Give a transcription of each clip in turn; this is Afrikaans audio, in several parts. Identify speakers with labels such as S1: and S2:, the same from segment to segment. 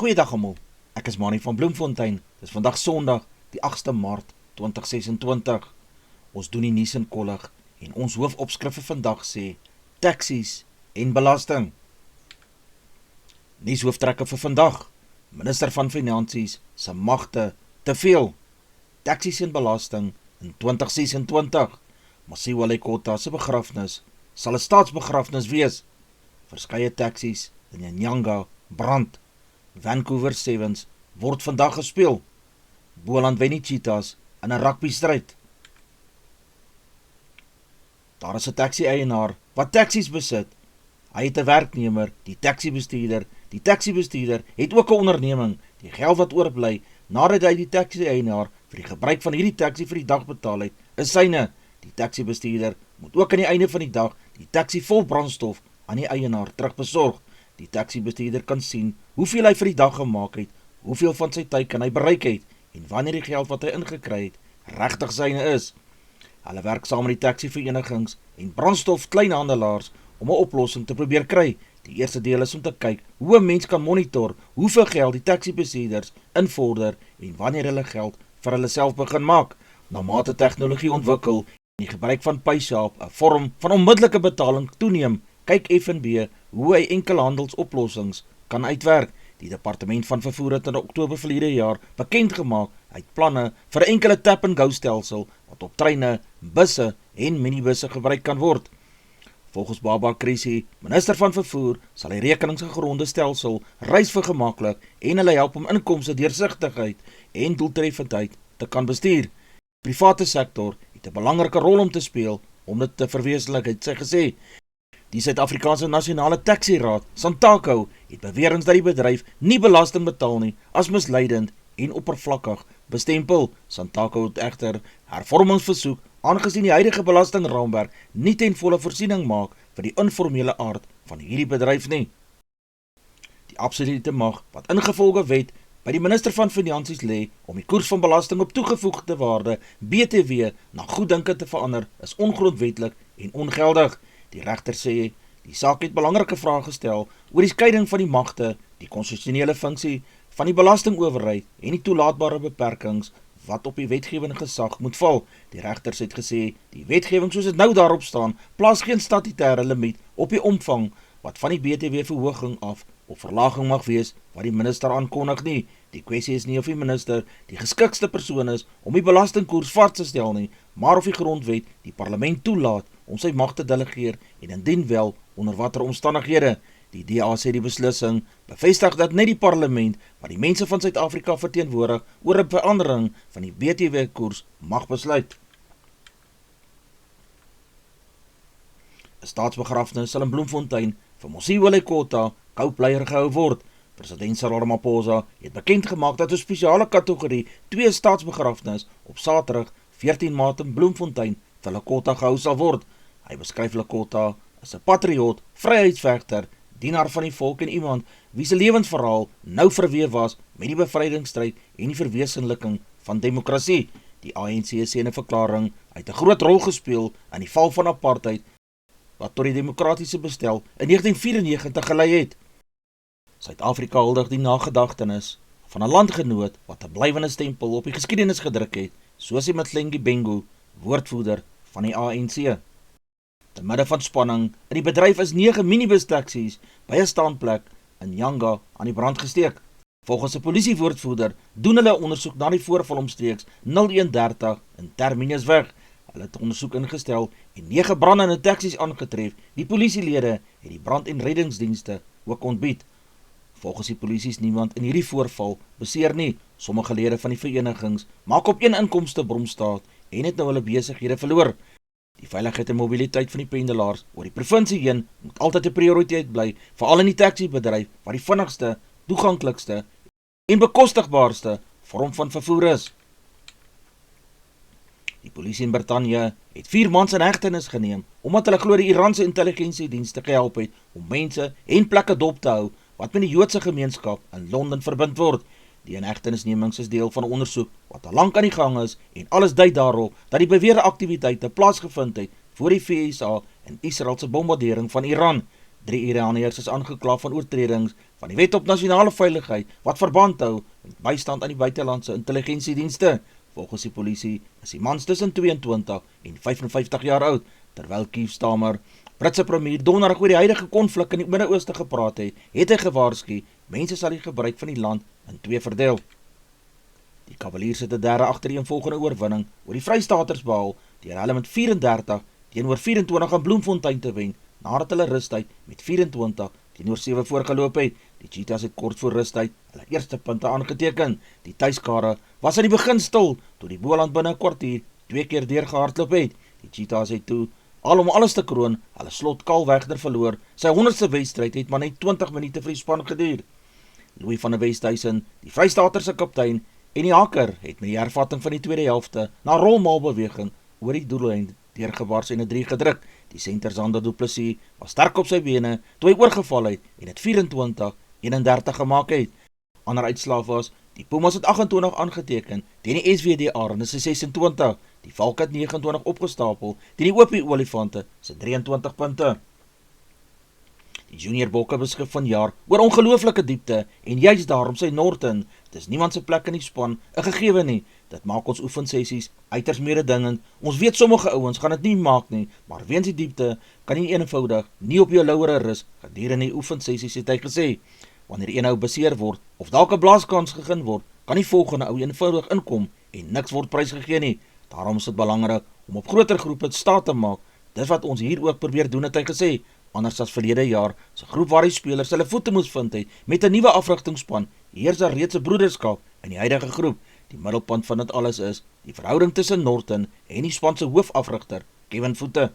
S1: Goeiedag almal, ek is Manie van Bloemfontein. Dit is vandag Sondag, die 8ste Maart 2026. Ons doen die nuus in kollig en ons hoofopskrif vir vandag sê taksies en belasting. Nuushooftrekke vir vandag. Minister van Finansies se magte te veel. Taksies en belasting in 2026. Masiwa Lekota se begrafnis sal 'n staatsbegrafnis wees. Verskeie taksies in Nyanga brand. Vancouver Sevens word vandag gespeel. Boland wen die Cheetahs in 'n rugbystryd. Daar is 'n taxi-eienaar wat taksies besit. Hy het 'n werknemer, die taxibestuurder. Die taxibestuurder het ook 'n onderneming. Die geld wat oorbly nadat hy die taxi-eienaar vir die gebruik van hierdie taxi vir die dag betaal het, is syne. Die taxibestuurder moet ook aan die einde van die dag die taxi vol brandstof aan die eienaar terugbesorg. Die taxibestuurder kan sien hoeveel hy vir die dag gemaak het, hoeveel van sy tyd kan hy bereik het en wanneer die geld wat hy ingekry het regtig syne is. Hulle werk saam met die taxiverenigings en brandstof kleinhandelaars om 'n oplossing te probeer kry. Die eerste deel is om te kyk hoe 'n mens kan monitor hoeveel geld die taxibestuurders invorder en wanneer hulle geld vir hulle self begin maak. Na mate tegnologie ontwikkel en die gebruik van PayShap, 'n vorm van onmiddellike betaling toeneem, kyk FNB hoe hy enkelhandelsoplossings kan uitwerk. Die departement van vervoer het in Oktober verlede jaar bekend gemaak uit planne vir 'n enkele tap-and-go stelsel wat op treine, busse en minibusse gebruik kan word. Volgens Baba Krisi, minister van vervoer, sal die rekeningsgegronde stelsel reis vergemaklik en hulle help om inkomste, deursigtigheid en doeltreffendheid te kan bestuur. Die private sektor het 'n belangrike rol om te speel om dit te verwesenlik, het sy gesê. Die Suid-Afrikaanse Nasionale Taxi-raad, SANTACO, het beweringe dat die bedryf nie belasting betaal nie as misleidend en oppervlakkig bestempel. SANTACO het egter hervormingsversoek aangesien die huidige belastingraamwerk nie ten volle voorsiening maak vir die informele aard van hierdie bedryf nie. Die absolute mag wat ingevolge wet by die minister van Finansies lê om die koers van belasting op toegevoegde waarde BTW na goeddinke te verander is ongrondwetlik en ongeldig. Die regter sê die saak het belangrike vrae gestel oor die skeiding van die magte, die konstitusionele funksie van die belastingowerheid en die toelaatbare beperkings wat op die wetgewende gesag moet val. Die regters het gesê die wetgewing soos dit nou daarop staan plaas geen statutêre limiet op die omvang wat van die BTW verhoging af of verlaging mag wees wat die minister aankondig nie. Die kwessie is nie of die minister die geskikste persoon is om die belastingkoers vas te stel nie, maar of die grondwet die parlement toelaat om sy mag te delegeer en indien wel onder watter omstandighede. Die DA sê die beslissing bevestig dat net die parlement wat die mense van Suid-Afrika verteenwoordig oor 'n verandering van die BTW-koers mag besluit. 'n Staatsbegrafnis sal in Bloemfontein vir Masiwa Lekota koupleier gehou word. President Cyril Ramaphosa het bekend gemaak dat 'n spesiale kategorie 2 staatsbegrafnis op Saterdag 14 Maart in Bloemfontein vir Lekota gehou sal word. Hy beskryf Lekota as 'n patriot, vryheidsvegter, dienaar van die volk en iemand wie se lewensverhaal nou verweef was met die bevrydingsstryd en die verwesenliking van demokrasie. Die ANC sê in 'n verklaring uit 'n groot rol gespeel in die val van apartheid wat tot die demokratiese bestel in 1994 gelei het. Suid-Afrika huldig die nagedagtenis van 'n landgenoot wat 'n blywende stempel op die geskiedenis gedruk het, soos die Mahlengi Bengu, woordvoerder van die ANC. Te midde van spanning in die bedryf is 9 minibus taksies by 'n staanplek in Nyanga aan die brand gesteek. Volgens 'n polisiewoordvoerder doen hulle ondersoek na die voorval omstreeks 01:30 in Terminusweg. Hulle het ondersoek ingestel en 9 brandende taksies aangetref. Die polisielede het die brand- en reddingsdienste ook ontbied. Volgens die polisie is niemand in hierdie voorval beseer nie. Sommige lede van die verenigings maak op een inkomstebron staat en het nou hulle besighede verloor. Die veiligheid en mobiliteit van die pendelaars oor die provinsie heen moet altyd 'n prioriteit bly, veral in die taxibedryf wat die vinnigste, toeganklikste en bekostigbaarste vorm van vervoer is. Die polisie in Brittanje het 4 mans in hegtenis geneem omdat hulle glo die Iranse intelligensiedienste gehelp het om mense en plekke dop te hou wat met die Joodse gemeenskap in Londen verbind word. Die inhegtenisnemings is deel van 'n ondersoek wat al lank aan die gang is en alles dui daarop dat die beweerde aktiwiteite plaasgevind het voor die VSA en Israel se bombardering van Iran. 3 Iraniërs is aangekla van oortredings van die Wet op Nasionale Veiligheid wat verband hou met bystand aan die buitelandse intelligensiedienste. Volgens die polisie is die mans tussen 22 en 55 jaar oud, terwyl Keir Starmer, Britse premier, donderdag oor die huidige konflik in die Midde-Ooste gepraat het hy gewaarsku, mense sal die gebruik van die land in twee verdeel. Die Cavaliers het 'n derde agtereenvolgende oorwinning oor die Vrystaters behaal, deur hulle met 34 teenoor 24 aan Bloemfontein te wen, nadat hulle rustyd met 24 teenoor 7 voorgeloop het. Die Cheetahs het kort voor rustyd hulle eerste punte aangeteken. Die tuiskare was aan die begin stil, toe die Boland binne 'n kwartier 2 keer deurgehardloop het. Die Cheetahs het toe, al om alles te kroon, hulle slot Kaalwegter verloor. Sy 100ste wedstryd het maar net 20 minute vir die span geduur. Louis van der Westhuizen, die Vrystater se kaptein, en die haker het met die hervatting van die tweede helfte na rolmaalbeweging oor die doellyn deurgewars en 'n 3 gedruk. Die senter Zander Du Plessis was sterk op sy bene toe hy oorgeval het en het 24-31 gemaak het. Ander uitslae was, die Pumas het 28 aangeteken teen die SWD Arendes se 26, die Valke het 29 opgestapel teen die Opie Olifante se 23 punte. Die junior bokke beskik vanjaar oor ongelooflike diepte en juist daarom sy Norton. Dis niemand se plek in die span 'n gegewe nie. Dit maak ons oefensessies uiters mededingend. Ons weet sommige ouens gaan dit nie maak nie, maar weens die diepte kan jy eenvoudig nie op jou lauwere rus gedurende die oefensessies, het hy gesê. Wanneer een ou beseer word of dalk 'n blaaskans gegee word, kan die volgende ou eenvoudig inkom en niks word prysgegee nie. Daarom is dit belangrik om op groter groepe staat te maak. Dis wat ons hier ook probeer doen, het hy gesê. Anders as verlede jaar, se groep waar die spelers hulle voete moes vind het met 'n nuwe afrigtingspan, heers daar reeds 'n broederskap in die huidige groep. Die middelpunt van dit alles is die verhouding tussen Norton en die span se hoofafrigter, Kevin Voete.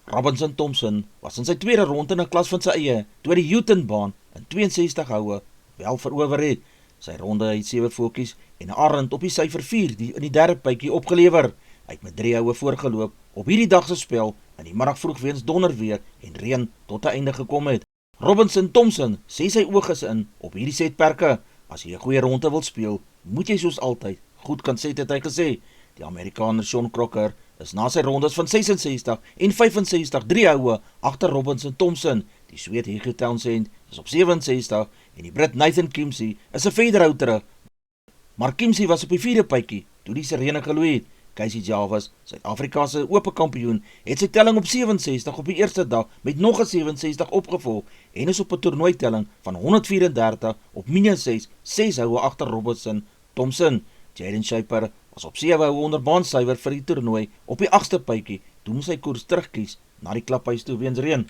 S1: Robinson Thompson was in sy tweede ronde in 'n klas van sy eie, toe die Houghtonbaan in 62 houe wel verower het. Sy ronde het 7 voetjies en 'n arend op die syfer 4 die in die derde pypjie opgelewer. Hy het met 3 houe voorgeloop op hierdie dag se spel in die middag vroeg weens donderweer en reën tot 'n einde gekom het. Robinson Thompson sê sy oog is in op hierdie setperke. As jy 'n goeie ronde wil speel, moet jy soos altyd goed kan set, het hy gesê. Die Amerikaner Sean Crocker is na sy rondes van 66 en 65 3 houe agter Robinson Thompson. Die Sweed Hugo Townsend is op 67 en die Brit Nathan Kimsey is 'n verder hou terug. Maar Kimsey was op die vierde pypjie toe die sirene geloei het. Casey Javas, Suid-Afrika se ope kampioen, het sy telling op 67 op die eerste dag met nog 'n 67 opgevolg en is op 'n toernooitelling van 134 op -6 houe agter Robinson Thompson. Jaden Shaper was op 7 houe onder baansuiwer vir die toernooi op die 8ste pypjie, toe moes hy koers terugkies na die klaphuis toe weens reën.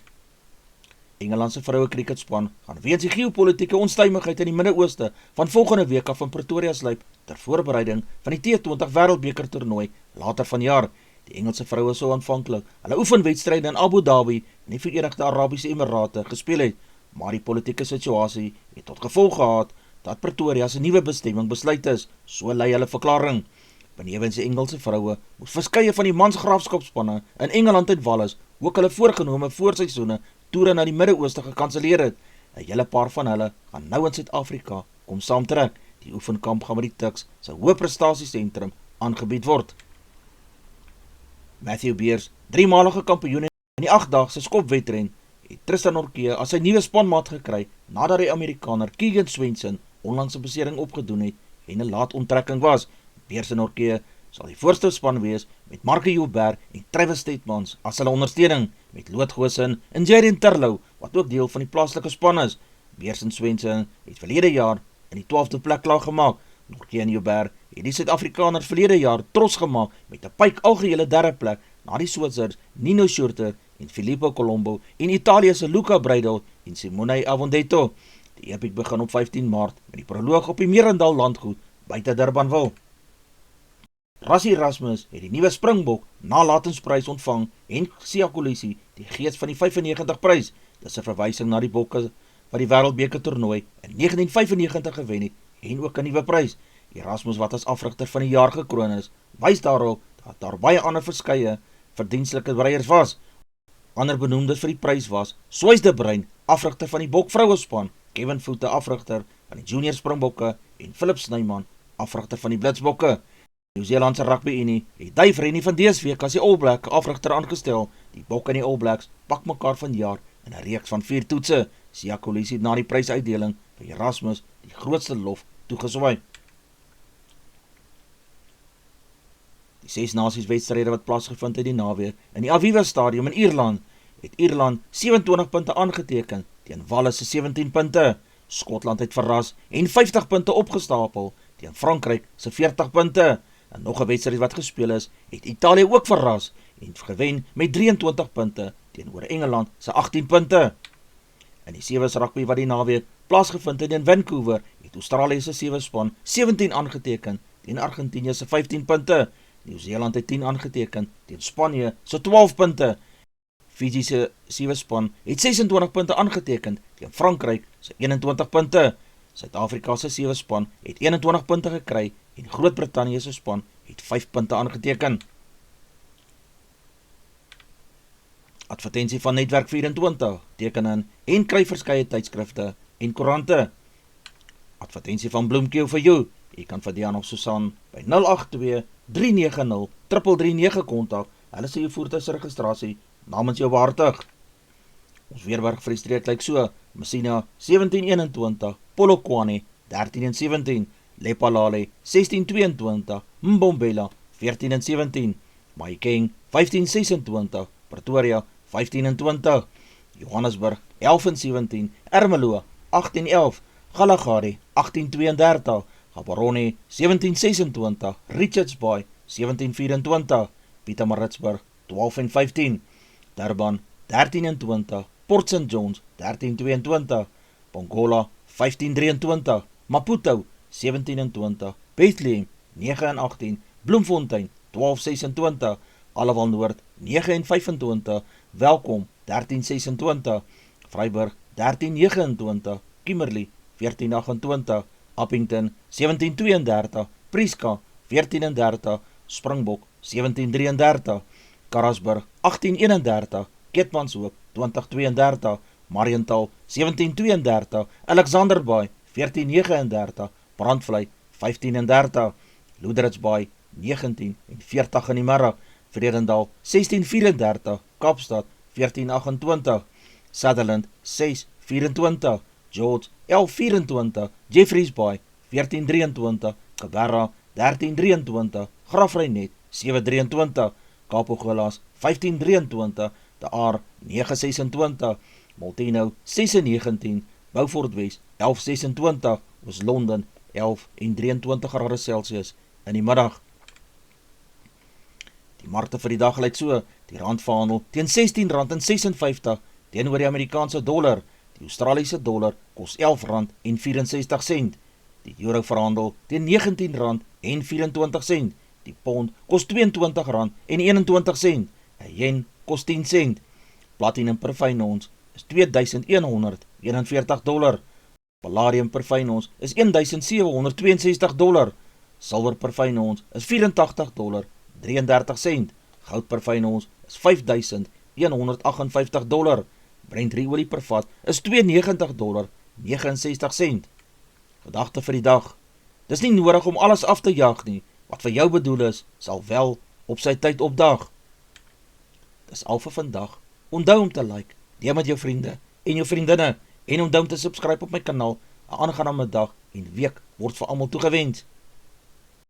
S1: Engeland se vroue cricketspan gaan weens die geopolitiese onstuimigheid in die Midde-Ooste van volgende week af in Pretoria sluip ter voorbereiding van die T20 Wêreldbeker toernooi later vanjaar. Die Engelse vroue sou aanvanklik hulle oefenwedstryde in Abu Dhabi in die Verenigde Arabiese Emirate gespeel het, maar die politieke situasie het tot gevolg gehad dat Pretoria se nuwe bestemming besluit is, so lei hulle verklaring. Benewens die Engelse vroue moes verskeie van die mansgraafskapspanne in Engeland en Wales ook hulle voorgenome voorseisoene toere na die Midde-Ooste gekanselleer het. 'n Hele paar van hulle gaan nou in Suid-Afrika kom saamtrek. Die oefenkamp gaan met die Tuks se hoë prestasiesentrum aangebied word. Matthew Beers, 3-malige kampioen in die 8-daagse skopwedren, het Tristan Nortje as sy nuwe spanmaat gekry nadat die Amerikaner Keegan Swenson onlangs 'n besering opgedoen het en 'n laat onttrekking was. Beers en Nortje sal die voorste span wees met Marco Joubert en Travis Steedmans as hulle ondersteuning, met Loot Goosen en Jaden Terlouw, wat ook deel van die plaaslike span is. Beers en Swenson het verlede jaar in die 12de plek klaar gemaak. Nortje en Joubert het die Suid-Afrikaners verlede jaar trots gemaak met 'n pyk algehele derde plek na die Switsers Nino Schurter en Filippo Colombo en Italië se Luca Breidel en Simone Avondetto. Die epiek begin op 15 Maart met die proloog op die Merendal landgoed buite Durbanville. Rassie Erasmus het die nuwe Springbok nalatingsprys ontvang en Siya Kolisi die gees van die 95 prys. Dis 'n verwysing na die bokke wat die Wêreldbeker toernooi in 1995 gewen het en ook 'n nuwe prys. Erasmus, wat as afrigter van die jaar gekroon is, wys daarop dat daar baie ander verskeie verdienstelike breiers was. Ander benoemdes vir die prys was Swys de Bruin, afrigter van die Bok vrouespan, Kevin Voete, afrigter van die Junior Springbokke en Philip Snyman, afrigter van die Blitsbokke. Nieu-Seeland se Rugby Unie het Dave Rennie van dese week as die All Black afrigter aangestel. Die Bokke en die All Blacks pak mekaar vanjaar in 'n reeks van 4 toetse. Siya Kolisi het na die prysuitdeling vir Erasmus die grootste lof toegeswaai. Die 6 nasies wedstryde wat plaasgevind het die naweek in die Aviva Stadium in Ierland, het Ierland 27 punte aangeteken teen Wales se 17 punte. Skotland het verras en 50 punte opgestapel teen Frankryk se 40 punte. En nog 'n wedstryd wat gespeel is, het Italië ook verras en gewen met 23 punte teenoor Engeland se 18 punte. In die 7's rugby wat die naweek plaasgevind het in Vancouver, het Australië se 7 span 17 aangeteken teen Argentinië se 15 punte. Nieu-Seeland het 10 aangeteken teen Spanje se 12 punte. Fiji se 7 span het 26 punte aangeteken teen Frankryk se 21 punte. Suid-Afrika se 7 span het 21 punte gekry en Groot-Brittanje se span het 5 punte aangeteken. Advertensie van Netwerk 24, teken in en kry verskeie tydskrifte en koerante. Advertensie van Bloemkeel vir jou. Jy kan vir Dian of Susan by 082-390-339 kontak. Hulle sê jou voertuigregistrasie namens jou behartig. Ons weerberg vir die streek lyk so: Messina 1721, Polokwane 13-17, Lephalale 16-22, Mbombela 14-17, Mahikeng 15-26, Pretoria 15-20, Johannesburg 11-17, Ermelo 18-11, Kalahari 18-32, Gaborone 17-26, Richards Bay 17-24, Pietermaritzburg 12-15, Durban 13-20, Port St. John's 13-22, Pongola 15-23, Maputo 17-20, Bethlehem 9-18, Bloemfontein 12-26, Allewal Noord 9-25, Welkom 13-26, Vryburg 13-29, Kimberley 14-28, Appington 17-32, Prieska 14-30, Springbok 17-33, Karasburg 18-31, Keetmanshoop 20-32, Mariental 17-32, Alexanderbaai 14-39, Brandvlei 15-30, Loederitsbaai 19-40 in die middag, Vredendal 16-34, Kaapstad 14-28, Sutherland 6-24, George 11-24, Jeffreys Bay 14-23, Kaberra 13-23, Grafreinet 7-23, Kapogolas 15-23, De Aar 9-26, Molteno 6-19, Beaufort West 11-26, was Londen 11-23 in die middag. Die markte vir die dag lyk so: die rand verhandel teen R16.56 teenoor die Amerikaanse dollar, die Australiese dollar kos R11.64, die euro verhandel teen R19.24, die pond kos R22.21, 'n yen kos 10 sent, platinum per fyn ons is $2,141, palladium per fyn ons is $1,762, silwer per fyn ons is $84.33, goud per fyn ons is $5,158, Brent olie per vat is $92.69. Gedagte vir die dag: dis nie nodig om alles af te jag nie, wat vir jou bedoel is, sal wel op sy tyd opdag. Dis al vir vandag. Onthou om te like, deel met jou vriende en jou vriendinne, en onthou om te subscribe op my kanaal. 'n aangename dag en week word vir almal toegewens.